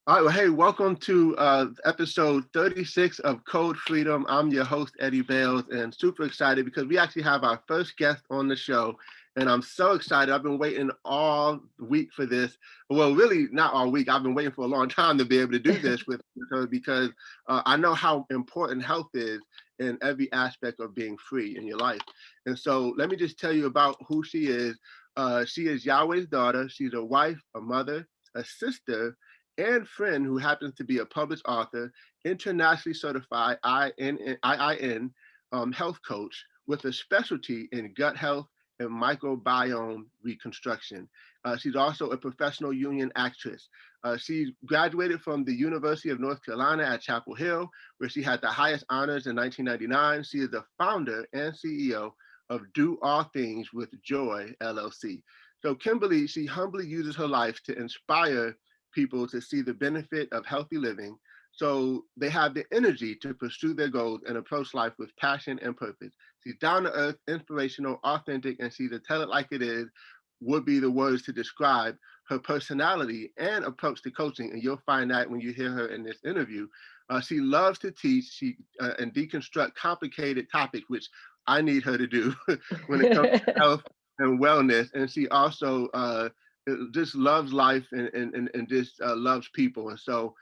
All right, well, hey, welcome to episode 36 of Code Freedom. I'm your host, Eddie Bales, and super excited because we actually have our first guest on the show. And I'm so excited. I've been waiting all week for this. Well, really, not all week. I've been waiting for a long time to be able to do this with her because I know how important health is in every aspect of being free in your life. And so let me just tell you about who she is. She is Yahweh's daughter. She's a wife, a mother, a sister, and friend who happens to be a published author, internationally certified IIN health coach with a specialty in gut health and microbiome reconstruction. She's also a professional union actress. She graduated from the University of North Carolina at Chapel Hill, where she had the highest honors in 1999. She is the founder and CEO of Do All Things with Joy, LLC. So Kimberly, she humbly uses her life to inspire people to see the benefit of healthy living so they have the energy to pursue their goals and approach life with passion and purpose. She's down to earth, inspirational, authentic, and she's a tell it like it is would be the words to describe her personality and approach to coaching. And you'll find that when you hear her in this interview. She loves to teach and deconstruct complicated topics, which I need her to do when it comes to health and wellness. And she also just loves life and just loves people. And so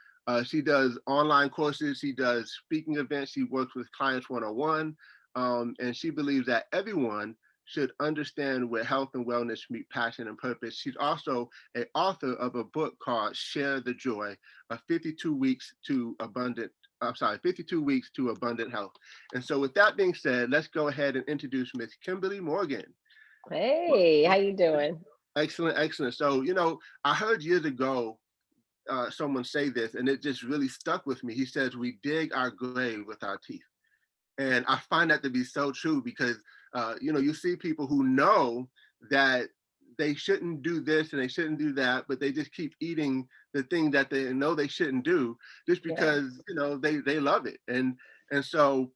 she does online courses, she does speaking events, she works with clients one-on-one, and she believes that everyone should understand where health and wellness meet passion and purpose. She's also an author of a book called Share the Joy, 52 weeks to abundant 52 weeks to abundant health. And so with that being said, let's go ahead and introduce Miss Kimberly Morgan. Hey, how you doing? Excellent, excellent. So, I heard years ago someone say this, and it just really stuck with me. He says, "We dig our grave with our teeth." And I find that to be so true because, you see people who know that they shouldn't do this and they shouldn't do that, but they just keep eating the thing that they know they shouldn't do just Yeah. because, they love it. And so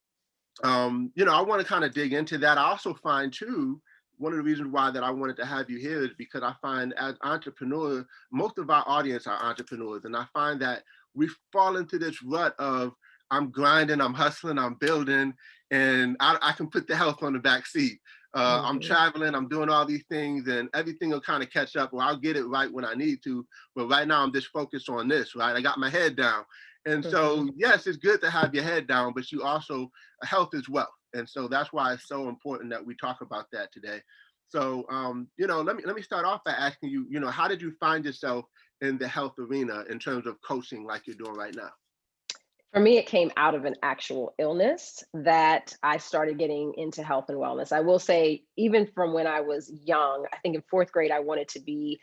I want to kind of dig into that. I also find too, one of the reasons why that I wanted to have you here is because I find as entrepreneurs, most of our audience are entrepreneurs. And I find that we fall into this rut of I'm grinding, I'm hustling, I'm building, and I can put the health on the back seat. I'm hmm traveling, I'm doing all these things, and everything will kind of catch up, or I'll get it right when I need to. But right now, I'm just focused on this, right? I got my head down. And hmm so, yes, it's good to have your head down, but you also health is wealth, and so that's why it's so important that we talk about that today. So, let me start off by asking you, how did you find yourself in the health arena in terms of coaching, like you're doing right now? For me, it came out of an actual illness that I started getting into health and wellness. I will say, even from when I was young, I think in fourth grade, I wanted to be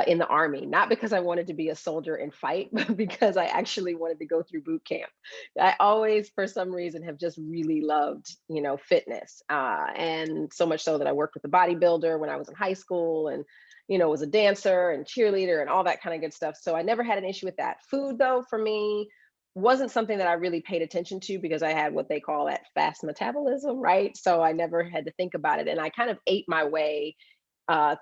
in the army, not because I wanted to be a soldier and fight, but because I actually wanted to go through boot camp. I always, for some reason, have just really loved, fitness. And so much so that I worked with a bodybuilder when I was in high school and was a dancer and cheerleader and all that kind of good stuff. So I never had an issue with that. Food, though, for me, wasn't something that I really paid attention to because I had what they call that fast metabolism, right? So I never had to think about it. And I kind of ate my way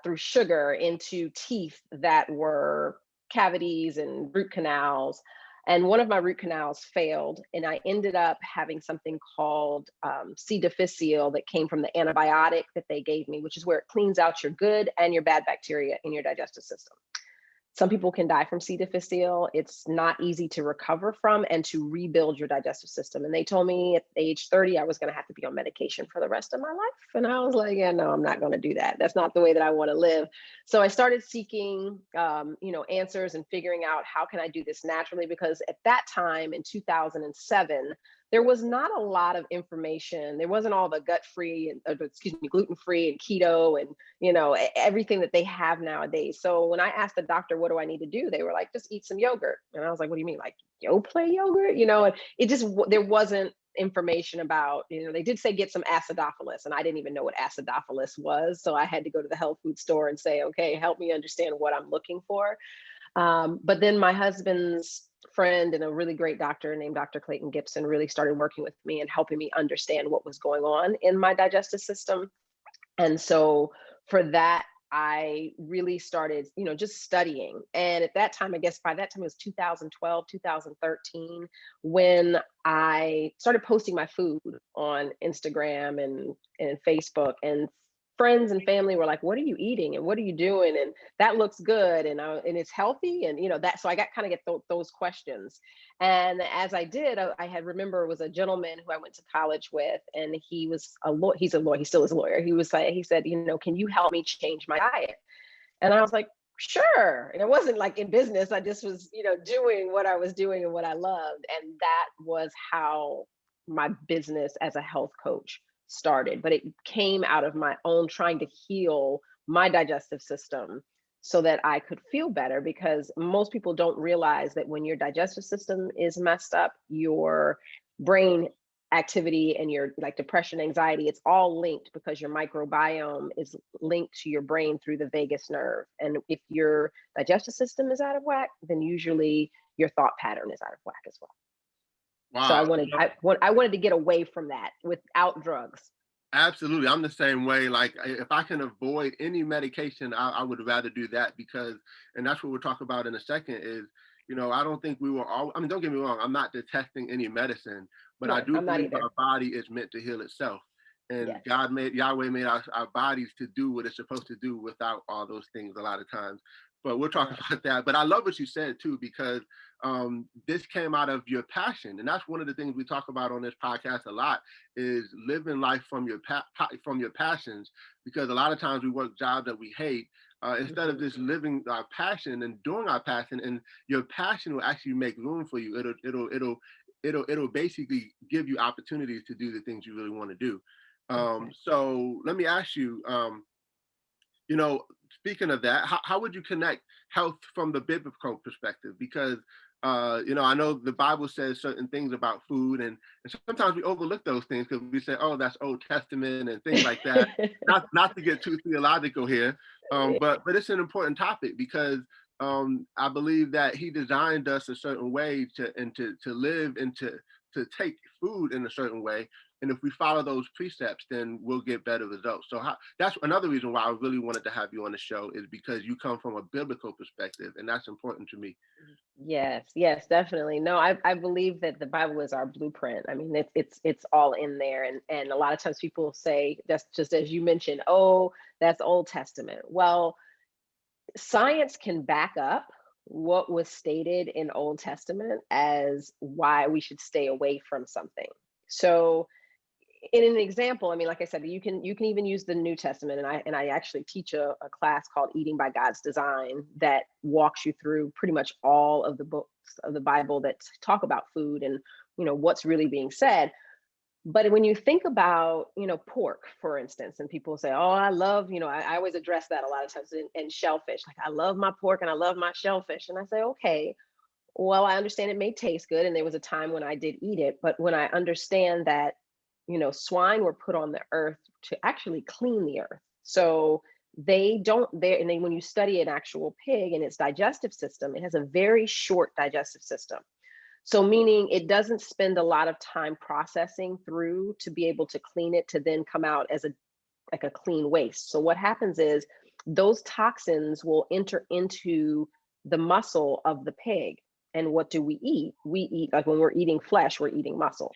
through sugar into teeth that were cavities and root canals. And one of my root canals failed, and I ended up having something called C. difficile that came from the antibiotic that they gave me, which is where it cleans out your good and your bad bacteria in your digestive system. Some people can die from C. difficile. It's not easy to recover from and to rebuild your digestive system. And they told me at age 30, I was going to have to be on medication for the rest of my life. And I was like, yeah, no, I'm not going to do that. That's not the way that I want to live. So I started seeking, answers and figuring out how can I do this naturally? Because at that time in 2007, there was not a lot of information. There wasn't all the gut free and gluten free and keto and everything that they have nowadays. So when I asked the doctor, what do I need to do? They were like, just eat some yogurt. And I was like, what do you mean? Like Yoplait yogurt? And it just, there wasn't information about, they did say get some acidophilus, and I didn't even know what acidophilus was. So I had to go to the health food store and say, okay, help me understand what I'm looking for. But then my husband's friend and a really great doctor named Dr. Clayton Gibson really started working with me and helping me understand what was going on in my digestive system. And so for that I really started, just studying. And at that time, I guess by that time it was 2012, 2013, when I started posting my food on Instagram and Facebook. And friends and family were like, "What are you eating? And what are you doing? And that looks good. And it's healthy." And, that, so I got kind of get those questions. And as I did, I had remember it was a gentleman who I went to college with, and he was a lawyer. He's a lawyer. He still is a lawyer. He said, "Can you help me change my diet?" And I was like, "Sure." And it wasn't like in business. I just was, doing what I was doing and what I loved. And that was how my business as a health coach started. But it came out of my own trying to heal my digestive system so that I could feel better, because most people don't realize that when your digestive system is messed up, your brain activity and your like depression, anxiety, it's all linked, because your microbiome is linked to your brain through the vagus nerve. And if your digestive system is out of whack, then usually your thought pattern is out of whack as well. So Wow. I wanted to get away from that without drugs. Absolutely. I'm the same way. Like, if I can avoid any medication, I would rather do that, because, and that's what we'll talk about in a second, is, I don't think we were all, I mean, don't get me wrong, I'm not detesting any medicine, but I No, do I'm not believe either. our body is meant to heal itself. And Yes. Yahweh made our bodies to do what it's supposed to do without all those things a lot of times. But we'll talk Right. about that. But I love what you said too, because this came out of your passion. And that's one of the things we talk about on this podcast a lot, is living life from your passions, because a lot of times we work jobs that we hate, instead of Mhm. just living our passion and doing our passion. And your passion will actually make room for you. It'll basically give you opportunities to do the things you really want to do. Exactly. So let me ask you, you know, speaking of that, how would you connect health from the biblical perspective? Because I know the Bible says certain things about food, and sometimes we overlook those things because we say, "Oh, that's Old Testament" and things like that. Not to get too theological here, but it's an important topic, because I believe that He designed us a certain way to live and to take food in a certain way. And if we follow those precepts, then we'll get better results. So that's another reason why I really wanted to have you on the show, is because you come from a biblical perspective, and that's important to me. Yes, yes, definitely. No, I believe that the Bible is our blueprint. I mean, it's all in there. And a lot of times people say, that's just as you mentioned, "Oh, that's Old Testament." Well, science can back up what was stated in Old Testament as why we should stay away from something. So in an example, I mean, like I said, you can even use the New Testament, and I actually teach a class called Eating by God's Design that walks you through pretty much all of the books of the Bible that talk about food and what's really being said. But when you think about pork, for instance, and people say, "Oh, I love," I always address that a lot of times, in shellfish, like, "I love my pork and I love my shellfish," and I say, "Okay, well, I understand it may taste good, and there was a time when I did eat it, but when I understand that, swine were put on the earth to actually clean the earth. So they don't there and then when you study an actual pig and its digestive system, it has a very short digestive system. So meaning it doesn't spend a lot of time processing through to be able to clean it to then come out as a clean waste. So what happens is those toxins will enter into the muscle of the pig. And what do we eat? We eat, like when we're eating flesh, we're eating muscle.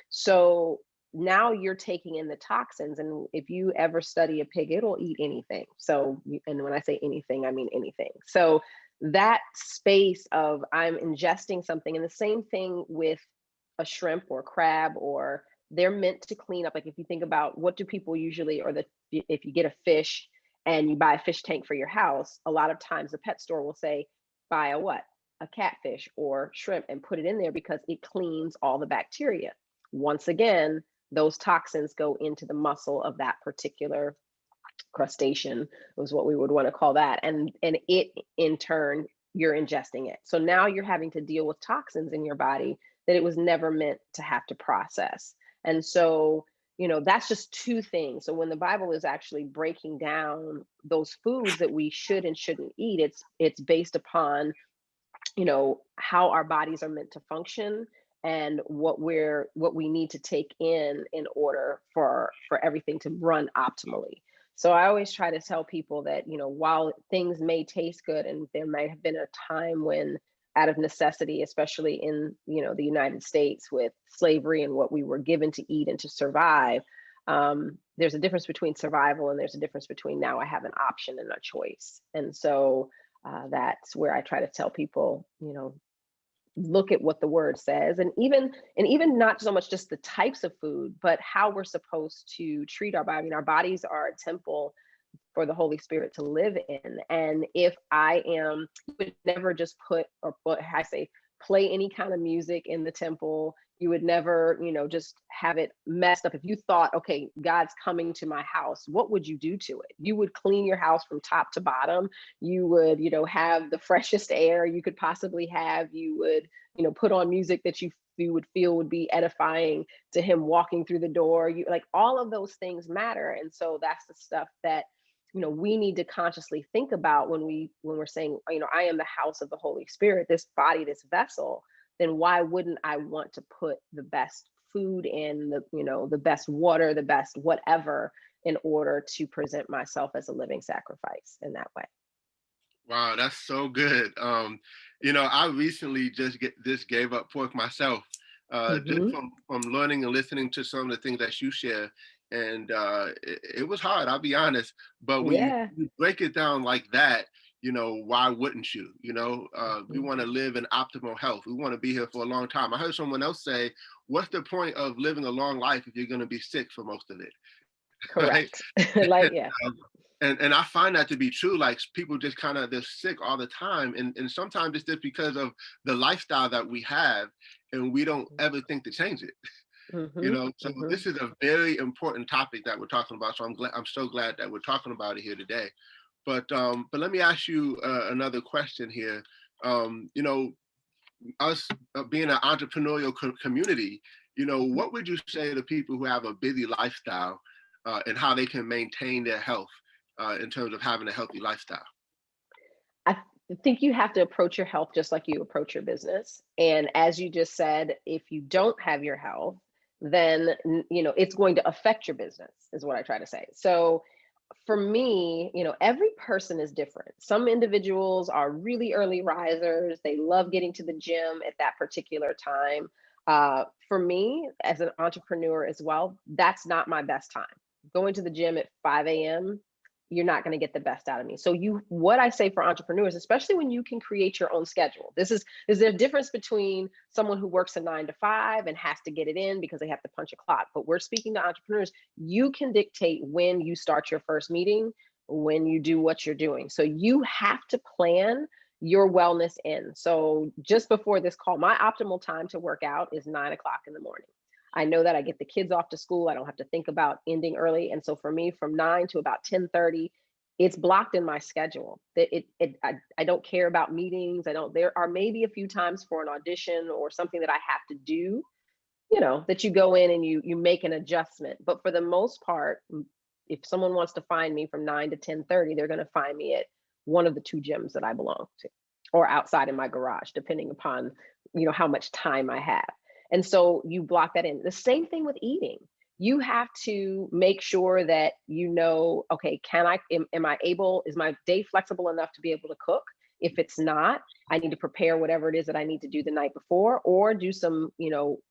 So now you're taking in the toxins. And if you ever study a pig, it'll eat anything. So, and when I say anything, I mean anything. So that space of I'm ingesting something, and the same thing with a shrimp or crab, or they're meant to clean up. Like if you think about what do people usually, or if you get a fish and you buy a fish tank for your house, a lot of times the pet store will say, buy a what? A catfish or shrimp and put it in there because it cleans all the bacteria. Once again, those toxins go into the muscle of that particular crustacean, was what we would want to call that. And it in turn, you're ingesting it. So now you're having to deal with toxins in your body that it was never meant to have to process. And so, that's just two things. So when the Bible is actually breaking down those foods that we should and shouldn't eat, it's based upon how our bodies are meant to function, and what we need to take in order for everything to run optimally. So I always try to tell people that, while things may taste good and there might have been a time when out of necessity, especially in, the United States with slavery and what we were given to eat and to survive, there's a difference between survival and there's a difference between now I have an option and a choice. And so that's where I try to tell people, look at what the word says, and even not so much just the types of food, but how we're supposed to treat our body. I mean, our bodies are a temple for the Holy Spirit to live in. And if you would never just put, or what I say, play any kind of music in the temple. You would never, just have it messed up. If you thought, okay, God's coming to my house, what would you do to it? You would clean your house from top to bottom. You would, have the freshest air you could possibly have. You would, put on music that you would feel would be edifying to him walking through the door. You like all of those things matter. And so that's the stuff that we need to consciously think about when we're saying, I am the house of the Holy Spirit, this body, this vessel. Then why wouldn't I want to put the best food in, the best water, the best whatever, in order to present myself as a living sacrifice in that way? Wow, that's so good. I recently just gave up pork myself, just Hmm. from learning and listening to some of the things that you share. And it was hard, I'll be honest. But when Yeah. you break it down like that, why wouldn't you? We Mhm. want to live in optimal health. We want to be here for a long time. I heard someone else say, "What's the point of living a long life if you're going to be sick for most of it?" Right? Correct. Like, yeah. And I find that to be true. Like people just kind of they're sick all the time, and sometimes it's just because of the lifestyle that we have, and we don't ever think to change it. Hmm. So Hmm. this is a very important topic that we're talking about. So I'm so glad that we're talking about it here today. But let me ask you another question here. Us being an entrepreneurial community, what would you say to people who have a busy lifestyle and how they can maintain their health in terms of having a healthy lifestyle? I think you have to approach your health just like you approach your business. And as you just said, if you don't have your health, then it's going to affect your business, is what I try to say. So for me, every person is different. Some individuals are really early risers. They love getting to the gym at that particular time. For me, as an entrepreneur as well, that's not my best time. Going to the gym at 5 a.m., you're not going to get the best out of me. So what I say for entrepreneurs, especially when you can create your own schedule, is there a difference between someone who works a 9 to 5 and has to get it in because they have to punch a clock. But we're speaking to entrepreneurs. You can dictate when you start your first meeting, when you do what you're doing. So you have to plan your wellness in. So just before this call, my optimal time to work out is 9 o'clock in the morning. I know that I get the kids off to school. I don't have to think about ending early. And so for me, from 9 to about 10:30, it's blocked in my schedule. That I don't care about meetings. I don't, there are maybe a few times for an audition or something that I have to do, that you go in and you make an adjustment. But for the most part, if someone wants to find me from 9 to 10:30, they're going to find me at one of the two gyms that I belong to, or outside in my garage, depending upon, how much time I have. And so you block that in. The same thing with eating. You have to make sure that okay, am I able, is my day flexible enough to be able to cook? If it's not, I need to prepare whatever it is that I need to do the night before, or do some,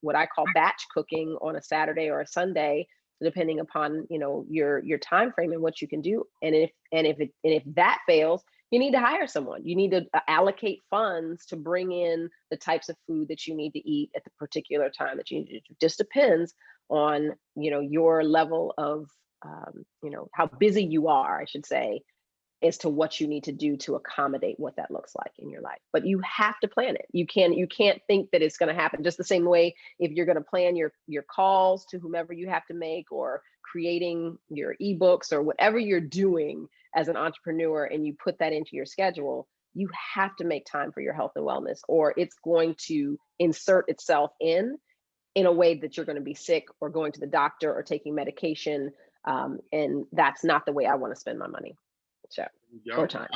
what I call batch cooking on a Saturday or a Sunday, depending upon, your time frame and what you can do. And if that fails, you need to hire someone. You need to allocate funds to bring in the types of food that you need to eat at the particular time that you need to. It just depends on, your level of, how busy you are, I should say, as to what you need to do to accommodate what that looks like in your life. But you have to plan it. You can't think that it's going to happen. Just the same way, if you're going to plan your calls to whomever you have to make, or creating your ebooks, or whatever you're doing as an entrepreneur, and you put that into your schedule, you have to make time for your health and wellness, or it's going to insert itself in a way that you're going to be sick, or going to the doctor, or taking medication. And that's not the way I want to spend my money. So, or Yo, time.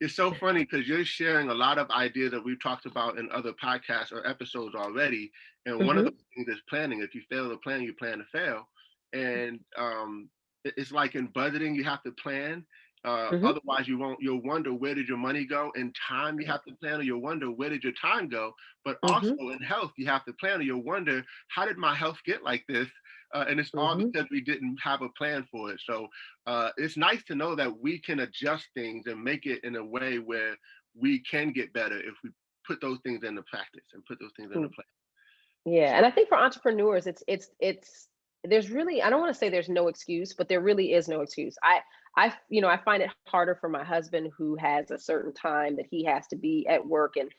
it's so funny because you're sharing a lot of ideas that we've talked about in other podcasts or episodes already. And one of Hmm. those things is planning. If you fail to plan, you plan to fail. And it's like in budgeting, you have to plan. Hmm. Otherwise, you'll wonder where did your money go. In time, you Yeah. have to plan, or you'll wonder where did your time go. But also Hmm. in health, you have to plan, or you'll wonder how did my health get like this. And it's all Hmm. because we didn't have a plan for it. So it's nice to know that we can adjust things and make it in a way where we can get better if we put those things into practice and put those things into play. Yeah, So and I think for entrepreneurs, it's there's really, I don't want to say there's no excuse, but there really is no excuse. I find it harder for my husband who has a certain time that he has to be at work, and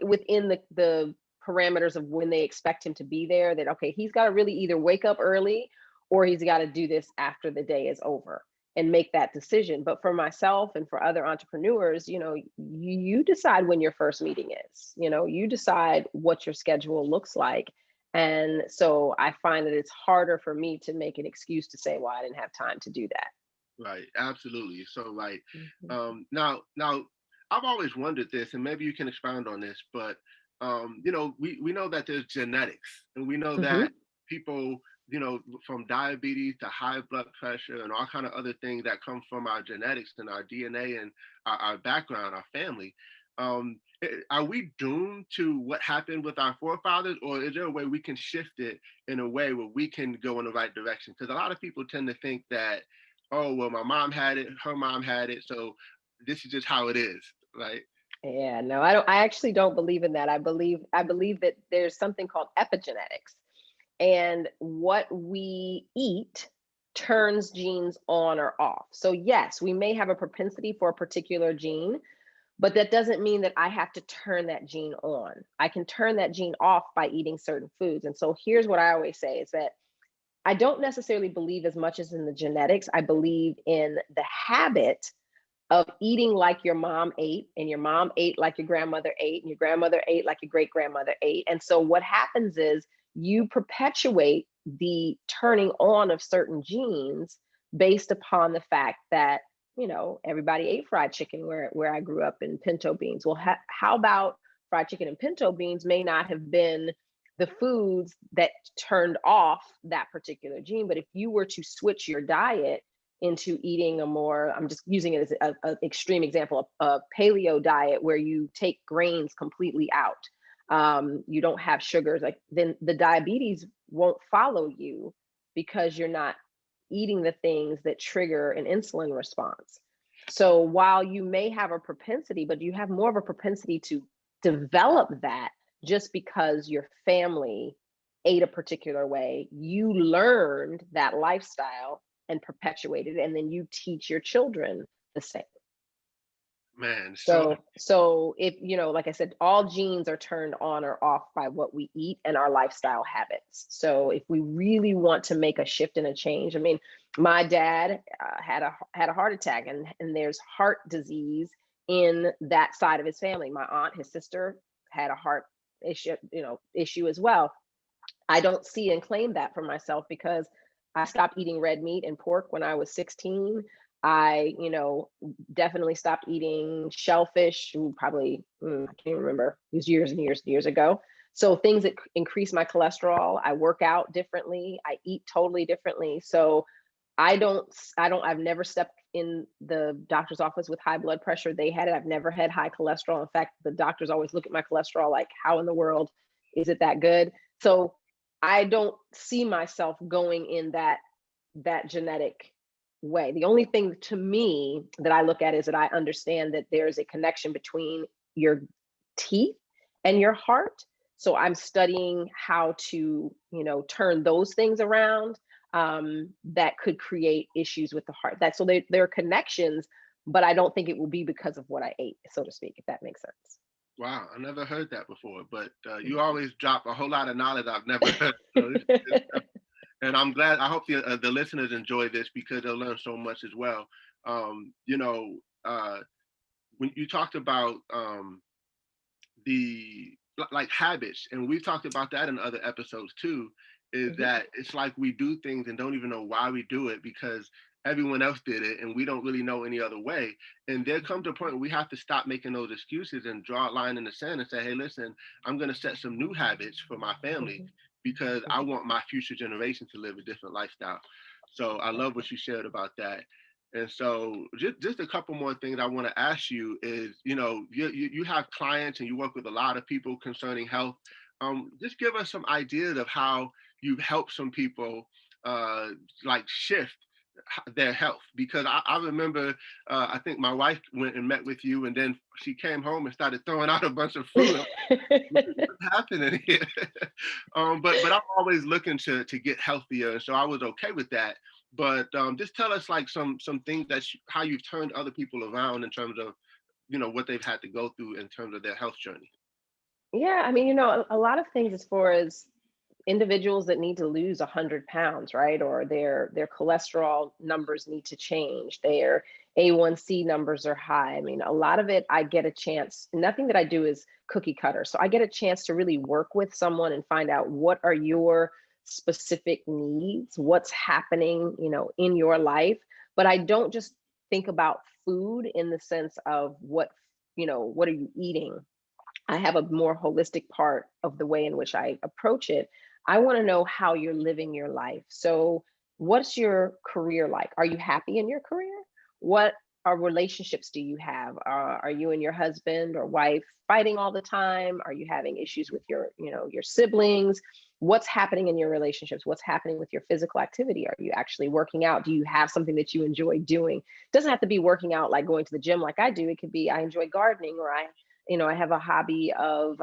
within the parameters of when they expect him to be there. That okay, he's got to really either wake up early or he's got to do this after the day is over and make that decision. But for myself and for other entrepreneurs, you decide when your first meeting is. You decide what your schedule looks like. And so I find that it's harder for me to make an excuse to say, well, I didn't have time to do that. right, absolutely. So like Mhm. now I've always wondered this, and maybe you can expound on this, but we know that there's genetics, and we know that Mhm. people, from diabetes to high blood pressure and all kind of other things that come from our genetics and our DNA and our background, our family. Are we doomed to what happened with our forefathers, or is there a way we can shift it in a way where we can go in the right direction? Because a lot of people tend to think that, oh well, my mom had it, her mom had it, so this is just how it is, right? Yeah, no, I don't. I actually don't believe in that. I believe that there's something called epigenetics, and what we eat turns genes on or off. So yes, we may have a propensity for a particular gene, but that doesn't mean that I have to turn that gene on. I can turn that gene off by eating certain foods. And so here's what I always say is that I don't necessarily believe as much as in the genetics. I believe in the habit of eating like your mom ate, and your mom ate like your grandmother ate, and your grandmother ate like your great grandmother ate. And so what happens is you perpetuate the turning on of certain genes based upon the fact that everybody ate fried chicken where I grew up, in pinto beans. Well, how about fried chicken and pinto beans may not have been the foods that turned off that particular gene, but if you were to switch your diet into eating a more, I'm just using it as an extreme example, a paleo diet where you take grains completely out, you don't have sugars, like then the diabetes won't follow you because you're not eating the things that trigger an insulin response. So while you may have a propensity, but you have more of a propensity to develop that just because your family ate a particular way, you learned that lifestyle and perpetuated it, and then you teach your children the same. Man, so So if like I said, all genes are turned on or off by what we eat and our lifestyle habits. So if we really want to make a shift and a change, I mean, my dad had a heart attack, and there's heart disease in that side of his family. My aunt, his sister, had a heart issue as well. I don't see and claim that for myself because I stopped eating red meat and pork when I was 16. I, definitely stopped eating shellfish, probably, I can't even remember. It was years and years and years ago. So things that increase my cholesterol, I work out differently, I eat totally differently. So I've never stepped in the doctor's office with high blood pressure. They had it. I've never had high cholesterol. In fact, the doctors always look at my cholesterol like, how in the world is it that good? So I don't see myself going in that genetic way. The only thing to me that I look at is that I understand that there's a connection between your teeth and your heart. So I'm studying how to, turn those things around, that could create issues with the heart. That so there are connections, but I don't think it will be because of what I ate, so to speak, if that makes sense. wow, I never heard that before, but you Mhm. always drop a whole lot of knowledge I've never heard. So and I'm glad. I hope the listeners enjoy this because they'll learn so much as well. Um, you know, uh, when you talked about the like habits, and we've talked about that in other episodes too, is Mhm. that it's like we do things and don't even know why we do it because everyone else did it and we don't really know any other way. And there comes a point where we have to stop making those excuses and draw a line in the sand and say, hey, listen, I'm going to set some new habits for my family Mhm. because I Mhm. want my future generation to live a different lifestyle. So I love what you shared about that. And so just a couple more things I want to ask you is, you have clients and you work with a lot of people concerning health. Just give us some ideas of how you've helped some people like shift their health, because I remember I think my wife went and met with you, and then she came home and started throwing out a bunch of food. What's happening here? But I'm always looking to get healthier, and so I was okay with that. But just tell us like some things how you've turned other people around in terms of what they've had to go through in terms of their health journey. Yeah, I mean, a lot of things as far as individuals that need to lose 100 pounds, right? Or their cholesterol numbers need to change. Their A1C numbers are high. I mean, a lot of it, I get a chance. Nothing that I do is cookie cutter. So I get a chance to really work with someone and find out what are your specific needs, what's happening, in your life. But I don't just think about food in the sense of what are you eating. I have a more holistic part of the way in which I approach it. I want to know how you're living your life. So, what's your career like? Are you happy in your career? What relationships do you have? Are you and your husband or wife fighting all the time? Are you having issues with your siblings? What's happening in your relationships? What's happening with your physical activity? Are you actually working out? Do you have something that you enjoy doing? It doesn't have to be working out like going to the gym like I do. It could be I enjoy gardening, or I have a hobby of,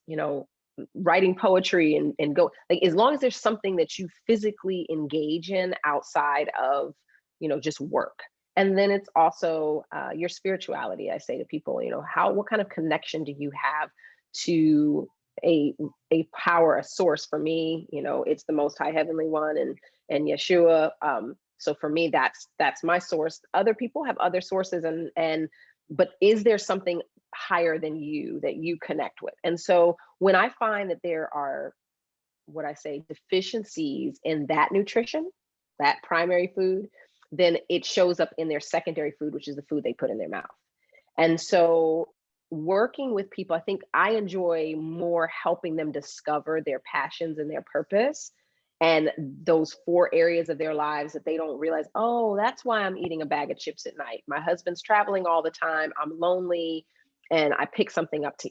you know, writing poetry and go like, as long as there's something that you physically engage in outside of, just work. And then it's also your spirituality. I say to people, what kind of connection do you have to a power, a source? For me, it's the Most High Heavenly One and Yeshua. So for me, that's my source. Other people have other sources, and but is there something higher than you that you connect with? And so when I find that there are, what I say, deficiencies in that nutrition, that primary food, then it shows up in their secondary food, which is the food they put in their mouth. And so working with people, I think I enjoy more helping them discover their passions and their purpose, and those 4 areas of their lives that they don't realize, oh, that's why I'm eating a bag of chips at night. My husband's traveling all the time. I'm lonely. And I pick something up to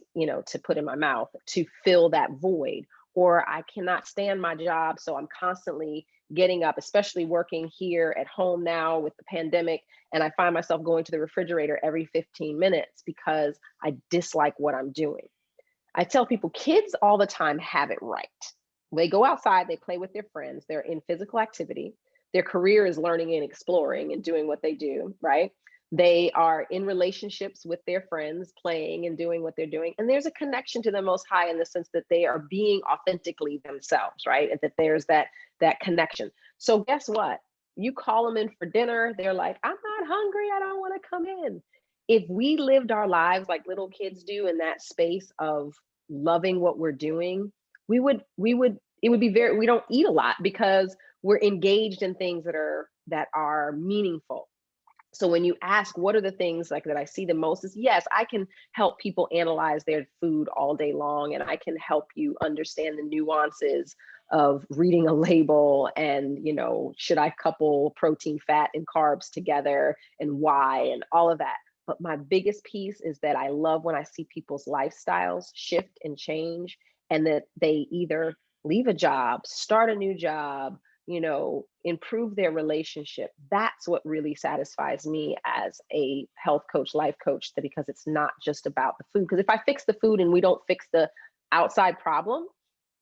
put in my mouth to fill that void. Or I cannot stand my job. So I'm constantly getting up, especially working here at home now with the pandemic. And I find myself going to the refrigerator every 15 minutes because I dislike what I'm doing. I tell people kids all the time have it right. They go outside, they play with their friends, they're in physical activity. Their career is learning and exploring and doing what they do, right? They are in relationships with their friends, playing and doing what they're doing. And there's a connection to the Most High in the sense that they are being authentically themselves, right? And that there's that connection. So guess what? You call them in for dinner, they're like, I'm not hungry, I don't want to come in. If we lived our lives like little kids do in that space of loving what we're doing, it would be very, we don't eat a lot because we're engaged in things that are meaningful. So when you ask what are the things like that I see the most, is yes, I can help people analyze their food all day long, and I can help you understand the nuances of reading a label and, should I couple protein, fat, and carbs together, and why, and all of that. But my biggest piece is that I love when I see people's lifestyles shift and change, and that they either leave a job, start a new job, improve their relationship. That's what really satisfies me as a health coach, life coach, because it's not just about the food. Because if I fix the food and we don't fix the outside problem,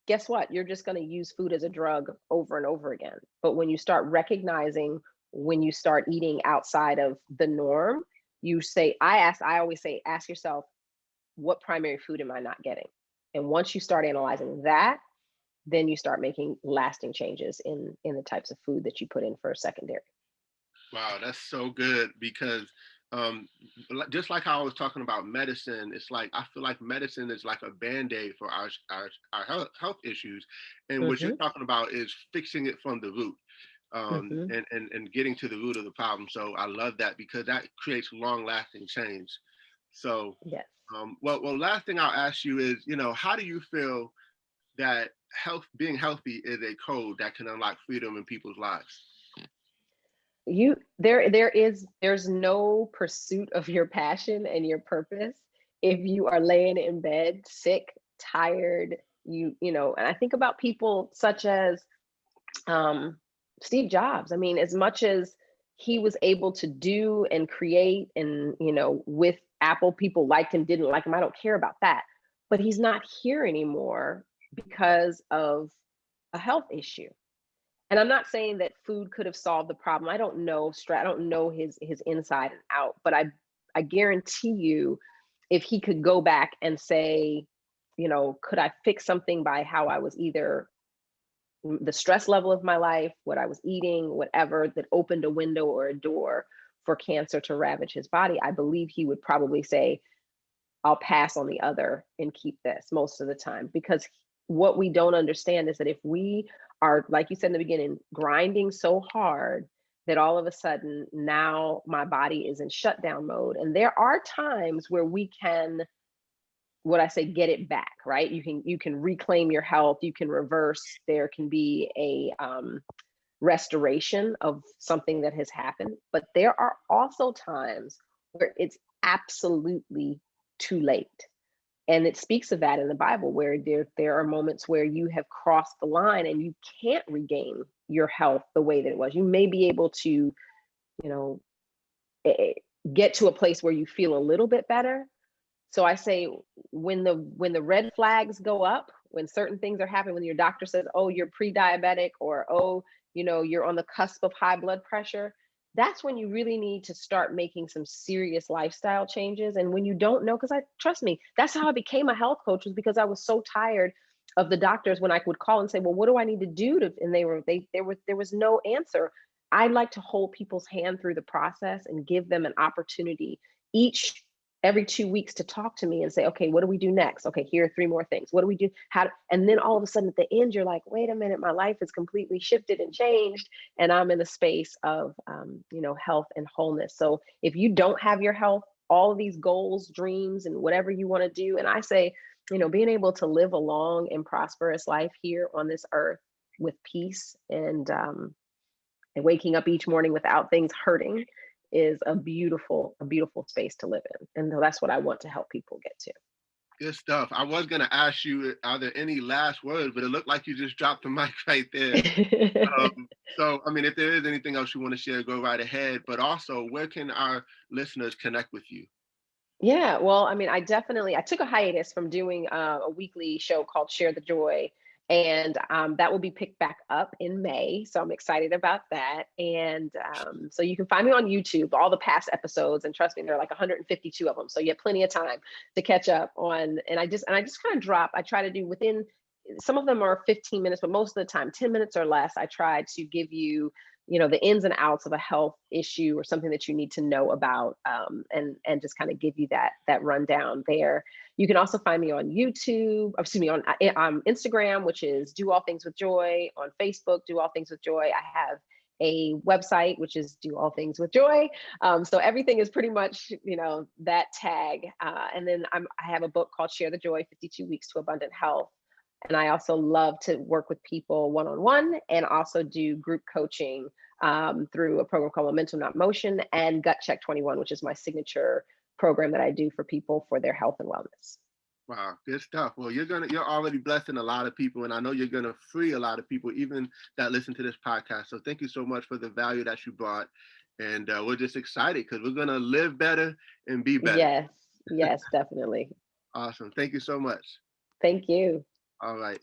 guess what? You're just going to use food as a drug over and over again. But when you start recognizing, when you start eating outside of the norm, I always say, ask yourself, what primary food am I not getting? And once you start analyzing that, then you start making lasting changes in the types of food that you put in for a secondary. Wow, that's so good because um, just like how I was talking about medicine, it's like I feel like medicine is like a band-aid for our health issues, and what you're Hmm. talking about is fixing it from the root, Hmm. and getting to the root of the problem. So I love that because that creates long-lasting change. So, Yes. well, last thing I'll ask you is, how do you feel that being healthy is a code that can unlock freedom in people's lives? There's no pursuit of your passion and your purpose if you are laying in bed sick, tired. And I think about people such as um, Steve Jobs. I mean, as much as he was able to do and create, and with Apple, people liked him, didn't like him. I don't care about that, but he's not here anymore because of a health issue. And I'm not saying that food could have solved the problem. I don't know I don't know his inside and out, but I guarantee you, if he could go back and say, could I fix something by how I was, either the stress level of my life, what I was eating, whatever, that opened a window or a door for cancer to ravage his body, I believe he would probably say, I'll pass on the other and keep this most of the time. Because what we don't understand is that if we are, like you said in the beginning, grinding so hard that all of a sudden now my body is in shutdown mode. And there are times where we can, what I say, get it back, right? You can reclaim your health, you can reverse, there can be a restoration of something that has happened. But there are also times where it's absolutely too late. And it speaks of that in the Bible, where there are moments where you have crossed the line and you can't regain your health the way that it was. You may be able to, eh, get to a place where you feel a little bit better. So I say, when the red flags go up, when certain things are happening, when your doctor says, oh, you're pre-diabetic, or, oh, you're on the cusp of high blood pressure, that's when you really need to start making some serious lifestyle changes. And when you don't know, because trust me, that's how I became a health coach, was because I was so tired of the doctors when I would call and say, well, what do I need to do to, and there was no answer. I like to hold people's hand through the process and give them an opportunity every 2 weeks to talk to me and say, okay, what do we do next? Okay, here are 3 more things. What do we do? And then all of a sudden at the end, you're like, wait a minute, my life has completely shifted and changed. And I'm in a space of, health and wholeness. So if you don't have your health, all of these goals, dreams, and whatever you want to do, and I say, being able to live a long and prosperous life here on this earth with peace, and waking up each morning without things hurting, is a beautiful space to live in. And that's what I want to help people get to. Good stuff. I was going to ask you, are there any last words, but it looked like you just dropped the mic right there. So, I mean, if there is anything else you want to share, go right ahead. But also, where can our listeners connect with you? Yeah, well, I mean, I took a hiatus from doing a weekly show called Share the Joy, and that will be picked back up in May. So I'm excited about that. And so you can find me on YouTube, all the past episodes, and trust me, there are like 152 of them. So you have plenty of time to catch up on. And I just kind of drop. I try to do within. Some of them are 15 minutes, but most of the time, 10 minutes or less. I try to give you, the ins and outs of a health issue or something that you need to know about, and just kind of give you that rundown there. You can also find me on YouTube, excuse me, on Instagram, which is Do All Things with Joy. On Facebook, Do All Things with Joy. I have a website, which is Do All Things with Joy. So everything is pretty much, that tag. And then I have a book called Share the Joy, 52 Weeks to Abundant Health. And I also love to work with people one-on-one, and also do group coaching through a program called Momentum Not Motion, and Gut Check 21, which is my signature program that I do for people for their health and wellness. Wow, good stuff. Well, you're already blessing a lot of people, and I know you're gonna free a lot of people, even that listen to this podcast. So thank you so much for the value that you brought, and we're just excited because we're gonna live better and be better. Yes, definitely. Awesome. Thank you so much. Thank you. All right.